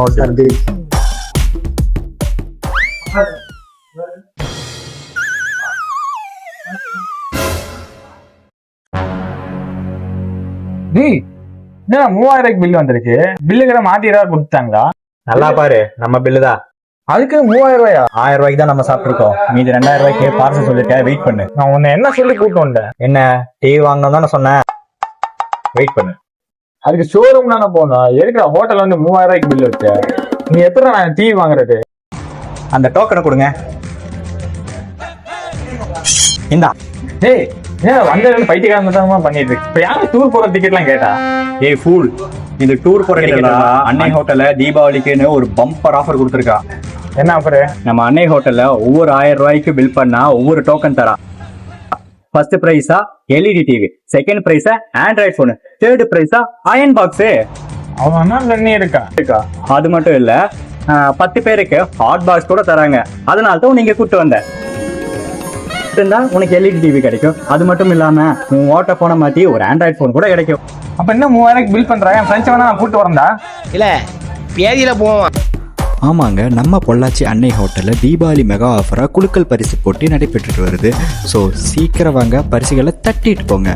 Okay. டேய், என்ன 3000 bill வந்திருக்கு? பில்லுக்கிற மாத்தி ஏதாவது கொடுத்தாங்களா? நல்லா பாரு, நம்ம பில்லு தான். அதுக்கு 3000 1000 தான் நம்ம சாப்பிட்டுருக்கோம். மீதி 2000 பார்சல் சொல்லிருக்கேன், வெயிட் பண்ணு. நான் உன்னை என்ன சொல்லி கூட்டு வந்தேன்? என்ன டிவி வாங்கணும் தானே சொன்னேன், வெயிட் பண்ணு. அதுக்கு ஷோரூம் தானே போனோம். எதுக்கு ஹோட்டல் வந்து 3000 பில் வச்ச? நீ எத்தனை நான் டிவி வாங்குறது? அந்த டோக்கனை கொடுங்க. இந்தா. டேய், ஏன் வந்ததுல பைத்தியக்காரமா பண்ணிட்டு இருக்கு? இப்ப யாரும் டூர் போற டிக்கெட்லாம் கேட்டா? ஏய் ஃபூல், இந்த டூர் போற அன்னை ஹோட்டல்ல தீபாவளிக்குன்னு ஒரு பம்பர் ஆஃபர் கொடுத்துருக்கா. என்ன ஆஃபரு? நம்ம அன்னை ஹோட்டல்ல ஒவ்வொரு 1000 பில் பண்ணா ஒவ்வொரு டோக்கன் தரா. ஃபர்ஸ்ட் பிரைஸா எல்இடி டிவி, செகண்ட் பிரைஸா ஆண்ட்ராய்ட் போன், தேர்ட் பிரைஸா அயன் பாக்ஸ். அவன் என்ன இருக்கா? அது மட்டும் இல்ல, 10 பேருக்கு ஹாட் பாக்ஸ் கூட தராங்க. அதனால தான் நீங்க கூப்பிட்டு வந்தேன். உனக்கு எல்இடி டிவி கிடைக்கும். அது மட்டும் இல்லாம உன் ஓட்ட போன மாத்தி ஒரு ஆண்ட்ராய்ட் போன் கூட கிடைக்கும். அப்ப என்ன 3000 பில் பண்றாங்க? என் ஃப்ரெண்ட்ஸ் வேணா நான் கூட்டு வரேன்டா. இல்ல பேதியில போவோம். ஆமாங்க, நம்ம பொள்ளாச்சி அன்னை ஹோட்டலில் தீபாவளி மெகா ஆஃபராக குலுக்கல் பரிசு போட்டி நடைபெற்றுட்டு வருது. ஸோ சீக்கிரம் வாங்க, பரிசுகளை தட்டிட்டு போங்க.